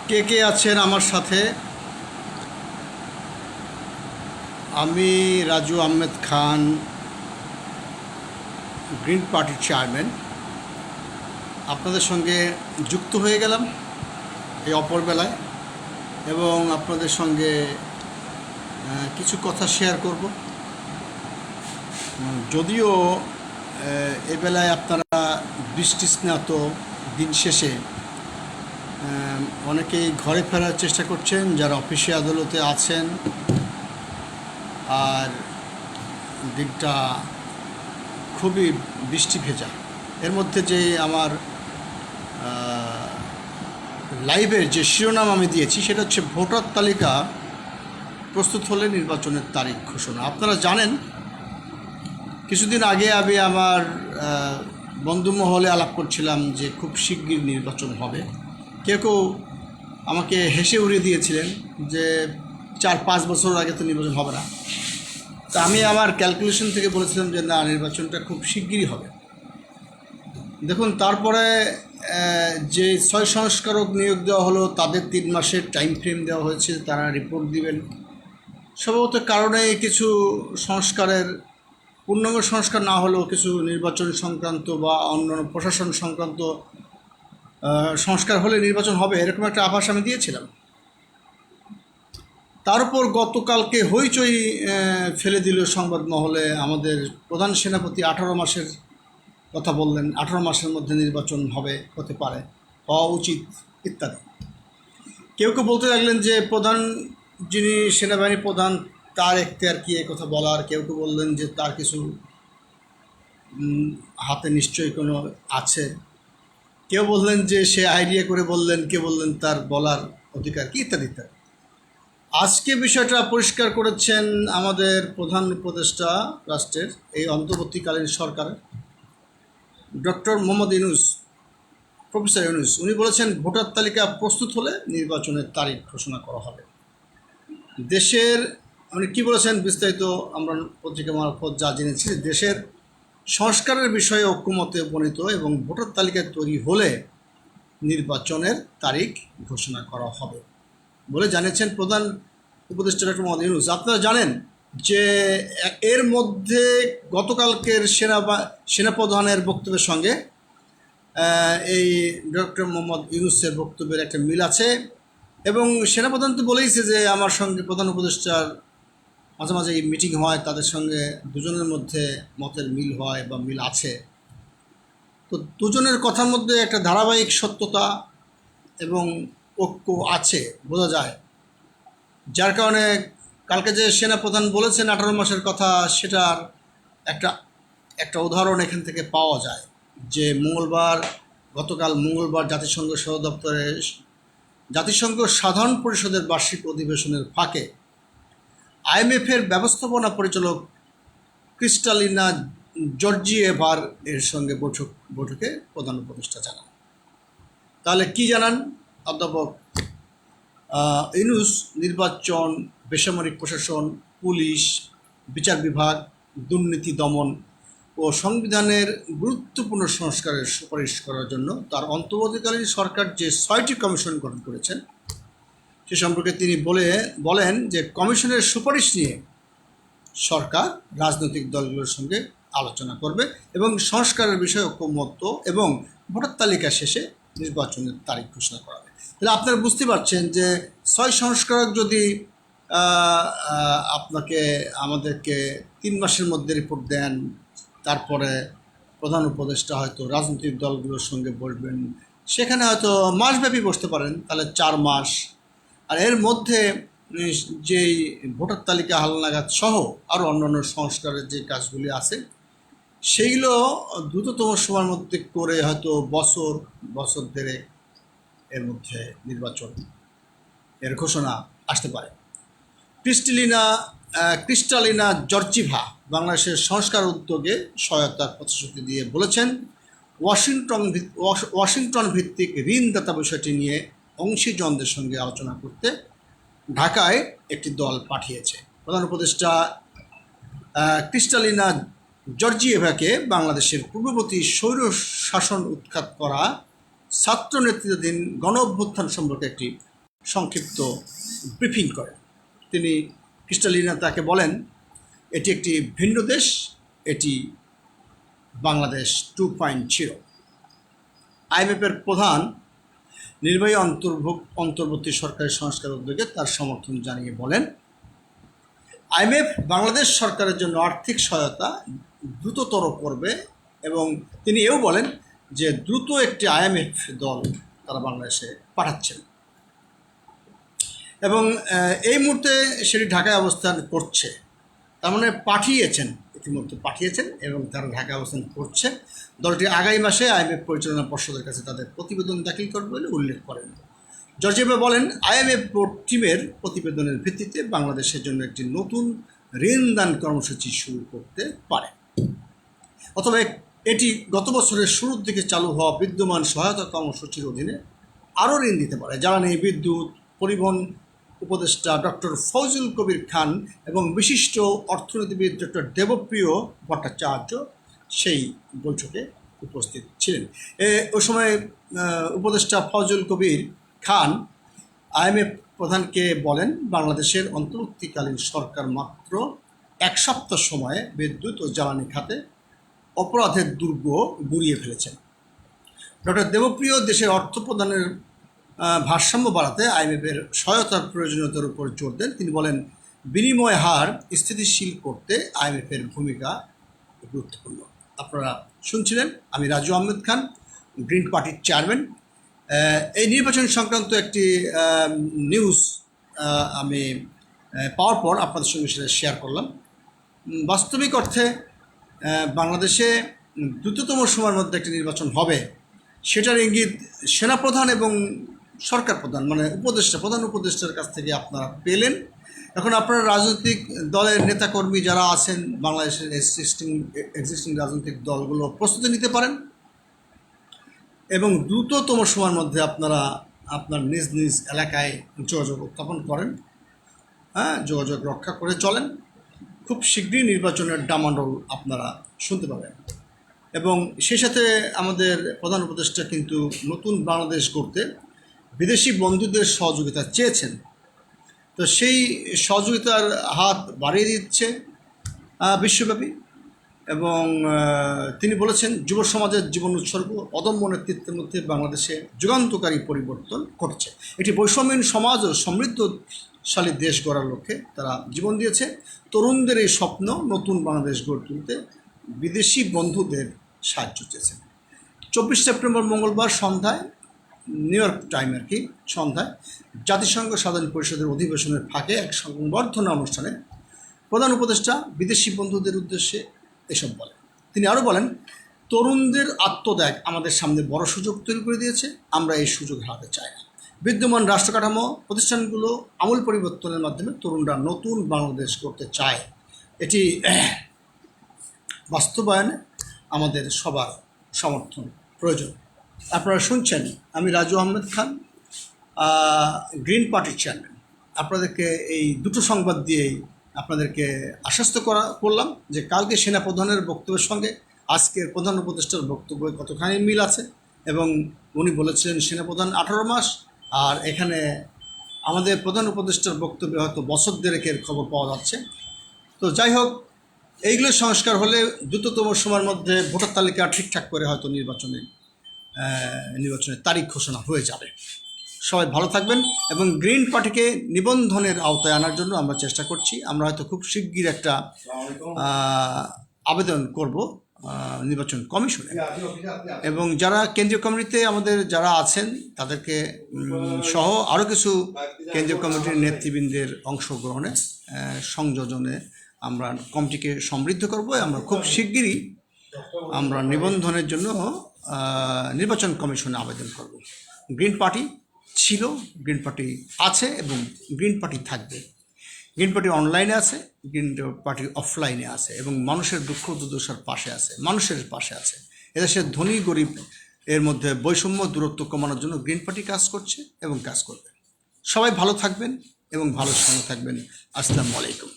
কে কে আছেন আমার সাথে? আমি রাজু আহমেদ খান, গ্রিন পার্টির চেয়ারম্যান, আপনাদের সঙ্গে যুক্ত হয়ে গেলাম এই অপরবেলায় এবং আপনাদের সঙ্গে কিছু কথা শেয়ার করব। যদিও এ বেলায় আপনারা বৃষ্টি স্নাত দিন শেষে অনেকেই ঘরে ফেরার চেষ্টা করছেন, যারা অফিসে আদালতে আছেন, আর দিকটা খুবই বৃষ্টি ভেজা। এর মধ্যে যে আমার লাইভের যে শিরোনাম আমি দিয়েছি সেটা হচ্ছে ভোটার তালিকা প্রস্তুত হলে নির্বাচনের তারিখ ঘোষণা। আপনারা জানেন, কিছুদিন আগে আমি আমার বন্ধু মহলে আলাপ করছিলাম যে খুব শিগগির নির্বাচন হবে। কেউ কেউ আমাকে হেসে উড়িয়ে দিয়েছিলেন যে 4-5 বছর আগে তো নির্বাচন হবে না। তা আমি আমার ক্যালকুলেশন থেকে বলেছিলাম যে না, নির্বাচনটা খুব শিগগিরই হবে। দেখুন, তারপরে যে 6 সংস্কারক নিয়োগ দেওয়া হলো, তাদের 3 মাসের টাইম ফ্রেম দেওয়া হয়েছে, তারা রিপোর্ট দিবেন। সম্ভবত কারণে কিছু সংস্কারের পূর্ণাঙ্গ সংস্কার না হলেও কিছু নির্বাচন সংক্রান্ত বা অন্যান্য প্রশাসন সংক্রান্ত সংস্কার হলে নির্বাচন হবে, এরকম একটা আভাস আমি দিয়েছিলাম। তার উপর গতকালকে হইচই ফেলে দিল সংবাদ মহলে। আমাদের প্রধান সেনাপতি 18 মাসের কথা বললেন, 18 মাসের মধ্যে নির্বাচন হবে, হতে পারে, হওয়া উচিত ইত্যাদি। কেউ কেউ বলতে লাগলেন যে প্রধান, যিনি সেনাবাহিনী প্রধান, তার এখতিয়ার কি এ কথা বলার। কেউ কেউ বললেন যে তার কিছু হাতে নিশ্চয়ই কোনো আছে। কেউ বললেন যে সে আইডিয়া করে বললেন, কেউ বললেন তার বলার অধিকার কি, ইত্যাদি ইত্যাদি। আজকে বিষয়টা পরিষ্কার করেছেন আমাদের প্রধান উপদেষ্টা রাষ্ট্রের, এই অন্তর্বর্তীকালীন সরকারের ডক্টর মোহাম্মদ ইউনূস, প্রফেসর ইউনূস। উনি বলেছেন ভোটার তালিকা প্রস্তুত হলে নির্বাচনের তারিখ ঘোষণা করা হবে। দেশের, উনি কী বলেছেন বিস্তারিত আমরা পত্রিকা মারফত যা জেনেছি, দেশের সংস্কারের বিষয়ে ঐক্যমতে উপনীত এবং ভোটার তালিকা তৈরি হলে নির্বাচনের তারিখ ঘোষণা করা হবে বলে জানিয়েছেন প্রধান উপদেষ্টা ডক্টর মোহাম্মদ ইউনূস। আপনারা জানেন যে এর মধ্যে গতকালকের সেনাপ্রধানের বক্তব্যের সঙ্গে এই ডক্টর মোহাম্মদ ইউনূসের বক্তব্যের একটা মিল আছে, এবং সেনাপ্রধান তো বলেইছে যে আমার সঙ্গে প্রধান উপদেষ্টার মাঝে মাঝে এই মিটিং হয়, তাদের সঙ্গে দুজনের মধ্যে মতের মিল হয় বা মিল আছে। তো দুজনের কথার মধ্যে একটা ধারাবাহিক সত্যতা এবং ঐক্য আছে, বোঝা যায়। যার কারণে কালকে যে সেনাপ্রধান বলেছেন 18 মাসের কথা, সেটার একটা একটা উদাহরণ এখান থেকে পাওয়া যায়। যে গতকাল মঙ্গলবার জাতিসংঘ সদর দপ্তরে জাতিসংঘ সাধারণ পরিষদের বার্ষিক অধিবেশনের ফাঁকে আইএমএফের ব্যবস্থাপনা পরিচালক ক্রিস্টালিনা জর্জিয়েভার এর সঙ্গে বৈঠকে প্রধান উপদেষ্টা জানান। তাহলে কি জানান অধ্যাপক ইউনূস? নির্বাচন, বেসামরিক প্রশাসন, পুলিশ, বিচার বিভাগ, দুর্নীতি দমন ও সংবিধানের গুরুত্বপূর্ণ সংস্কারের সুপারিশ করার জন্য তার অন্তর্বর্তীকালীন সরকার যে 6টি কমিশন গঠন করেছেন সে সম্পর্কে তিনি বলেন যে কমিশনের সুপারিশ নিয়ে সরকার রাজনৈতিক দলগুলোর সঙ্গে আলোচনা করবে এবং সংস্কারের বিষয়ে ঐকমত্য এবং ভোটার তালিকা শেষে নির্বাচনের তারিখ ঘোষণা করা হবে। তাহলে আপনারা বুঝতে পারছেন যে 6 সংস্কারক যদি আমাদেরকে 3 মাসের মধ্যে রিপোর্ট দেন, তারপরে প্রধান উপদেষ্টা হয়তো রাজনৈতিক দলগুলোর সঙ্গে বসবেন, সেখানে হয়তো মাসব্যাপী বসতে পারেন, তাহলে 4 মাস। আর এর মধ্যে যেই ভোটার তালিকা হালনাগাদ সহ আরও অন্যান্য সংস্কারের যে কাজগুলি আছে সেইগুলো দ্রুততম সময়ের মধ্যে করে হয়তো বছর দেড়েক এর মধ্যে নির্বাচন এর ঘোষণা আসতে পারে। ক্রিস্টালিনা জর্জিভা বাংলাদেশের সংস্কার উদ্যোগে সহায়তার প্রতিশ্রুতি দিয়ে বলেছেন ওয়াশিংটন ভিত্তিক ঋণদাতা বিষয়টি নিয়ে অংশীজনদের সঙ্গে আলোচনা করতে ঢাকায় একটি দল পাঠিয়েছে। প্রধান উপদেষ্টা ক্রিস্টালিনা জর্জিয়েভাকে বাংলাদেশের পূর্ববর্তী স্বৈর শাসন উৎখাত করা ছাত্র নেতৃত্বাধীন গণ অভ্যুত্থান সম্পর্কে একটি সংক্ষিপ্ত ব্রিফিং করেন। তিনি ক্রিস্টালিনা তাকে বলেন, এটি একটি ভিন্ন দেশ, এটি বাংলাদেশ 2.0। আইএমএফের প্রধান নির্বাহী অন্তর্বর্তী সরকারের সংস্কার উদ্যোগে তার সমর্থন জানিয়ে বলেন, আইএমএফ বাংলাদেশ সরকারের জন্য আর্থিক সহায়তা দ্রুততর করবে এবং তিনি এও বলেন যে দ্রুত একটি আইএমএফ দল তারা বাংলাদেশে পাঠাচ্ছেন এবং এই মুহূর্তে সেটি ঢাকায় অবস্থান করছে। তার মানে ইতিমধ্যে পাঠিয়েছেন এবং তারা ঢাকায় অবস্থান করছে। দলটি আগামী মাসে আইএমএফ পরিচালনা পর্ষদের কাছে তাদের প্রতিবেদন দাখিল করবে বলে উল্লেখ করেন। জর্জিয়েভা বলেন, আইএমএফ বোর্ড টিমের প্রতিবেদনের ভিত্তিতে বাংলাদেশের জন্য একটি নতুন ঋণ দান কর্মসূচি শুরু করতে পারে, অথবা এটি গত বছরের শুরুর দিকে চালু হওয়া বিদ্যমান সহায়তা কর্মসূচির অধীনে আরও ঋণ দিতে পারে। জ্বালানি, বিদ্যুৎ, পরিবহন উপদেষ্টা ডক্টর ফজলুল কবির খান এবং বিশিষ্ট অর্থনীতিবিদ ডক্টর দেবপ্রিয় ভট্টাচার্য সেই বৈঠকে উপস্থিত ছিলেন। ওই সময় উপদেষ্টা ফজলুল কবির খান আইএমএফ প্রধানকে বলেন, বাংলাদেশের অন্তর্বর্তীকালীন সরকার মাত্র 1 সপ্তাহ সময়ে বিদ্যুৎ ও জ্বালানি খাতে অপরাধের দুর্গ গুড়িয়ে ফেলেছেন। ডক্টর দেবপ্রিয় দেশের অর্থ প্রদানের ভারসাম্য বাড়াতে আইএমএফের সহায়তার প্রয়োজনীয়তার উপর জোর দেন। তিনি বলেন, বিনিময় হার স্থিতিশীল করতে আইএমএফের ভূমিকা গুরুত্বপূর্ণ। আপনারা শুনছিলেন, আমি রাজু আহমেদ খান, গ্রিন পার্টির চেয়ারম্যান। এই নির্বাচন সংক্রান্ত একটি নিউজ আমি পাওয়ার পর আপনাদের সঙ্গে সেটা শেয়ার করলাম। বাস্তবিক অর্থে বাংলাদেশে দ্রুততম সময়ের মধ্যে একটি নির্বাচন হবে, সেটার ইঙ্গিত সেনাপ্রধান এবং সরকার প্রধান মানে প্রধান উপদেষ্টার কাছ থেকে আপনারা পেলেন। এখন আপনারা রাজনৈতিক দলের নেতাকর্মী যারা আছেন, বাংলাদেশের এক্সিস্টিং রাজনৈতিক দলগুলো প্রস্তুতি নিতে পারেন এবং দ্রুততম সময়ের মধ্যে আপনারা আপনার নিজ নিজ এলাকায় যোগাযোগ উত্থাপন করেন, যোগাযোগ রক্ষা করে চলেন। খুব শীঘ্রই নির্বাচনের ডামাডোল আপনারা শুনতে পাবেন এবং সেই সাথে আমাদের প্রধান উপদেষ্টা কিন্তু নতুন বাংলাদেশ গড়তে বিদেশি বন্ধুদের সহযোগিতা চেয়েছেন। তো সেই সহযোগিতার হাত বাড়িয়ে দিচ্ছে বিশ্বব্যাপী এবং তিনি বলেছেন, যুব সমাজের জীবন উৎসর্গ অদম্য নেতৃত্বের মধ্যে বাংলাদেশে যুগান্তকারী পরিবর্তন ঘটছে। এটি বৈষম্যহীন সমাজ ও সমৃদ্ধশালী দেশ গড়ার লক্ষ্যে তারা জীবন দিয়েছে। তরুণদের এই স্বপ্ন নতুন বাংলাদেশ গড়ে তুলতে বিদেশি বন্ধুদের সাহায্য চেয়েছেন। 24 সেপ্টেম্বর মঙ্গলবার সন্ধ্যায় নিউ ইয়র্ক টাইম সন্ধ্যায় জাতিসংঘ সাধারণ পরিষদের অধিবেশনের ফাঁকে এক সংবর্ধনা অনুষ্ঠানে প্রধান উপদেষ্টা বিদেশি বন্ধুদের উদ্দেশ্যে এসব বলেন। তিনি আরও বলেন, তরুণদের আত্মত্যাগ আমাদের সামনে বড় সুযোগ তৈরি করে দিয়েছে, আমরা এই সুযোগ হারাতে চাই না। বিদ্যমান রাষ্ট্রকাঠামো প্রতিষ্ঠানগুলো আমূল পরিবর্তনের মাধ্যমে তরুণরা নতুন বাংলাদেশ করতে চায়। এটি বাস্তবায়নে আমাদের সবার সমর্থন প্রয়োজন। আপনারা শুনছেন, আমি রাজু আহমেদ খান, গ্রিন পার্টির চেয়ারম্যান। আপনাদেরকে এই দুটো সংবাদ দিয়েই আপনাদেরকে আশ্বস্ত করলাম যে কালকে সেনাপ্রধানের বক্তব্যের সঙ্গে আজকের প্রধান উপদেষ্টার বক্তব্যে কতখানি মিল আছে এবং উনি বলেছিলেন সেনাপ্রধান 18 মাস, আর এখানে আমাদের প্রধান উপদেষ্টার বক্তব্যে হয়তো বছর দেড়েকের খবর পাওয়া যাচ্ছে। তো যাই হোক, এইগুলো সংস্কার হলে দ্রুততম সময়ের মধ্যে ভোটার তালিকা ঠিকঠাক করে হয়তো নির্বাচনের তারিখ ঘোষণা হয়ে যাবে। সবাই ভালো থাকবেন এবং গ্রিন পার্টিকে নিবন্ধনের আওতায় আনার জন্য আমরা চেষ্টা করছি। আমরা হয়তো খুব শিগগির একটা আবেদন করব নির্বাচন কমিশনে এবং যারা কেন্দ্রীয় কমিটিতে আমাদের যারা আছেন তাদেরকে সহ আরও কিছু কেন্দ্রীয় কমিটির নেতৃবৃন্দের অংশগ্রহণে সংযোজনে আমরা কমিটিকে সমৃদ্ধ করব। আমরা খুব শিগগিরই আমরা নিবন্ধনের জন্য নির্বাচন কমিশনে আবেদন করব। গ্রিন পার্টি ছিল, গ্রিন পার্টি আছে এবং গ্রিন পার্টি থাকবে। গ্রিন পার্টি অনলাইনে আছে, গ্রিন পার্টি অফলাইনে আছে এবং মানুষের দুঃখ দুর্দশার পাশে আছে, মানুষের পাশে আছে। এদেশের ধনী গরিব এর মধ্যে বৈষম্য দূরত্ব কমানোর জন্য গ্রিন পার্টি কাজ করছে এবং কাজ করবে। সবাই ভালো থাকবেন এবং ভালো সঙ্গে থাকবেন। আসসালামু আলাইকুম।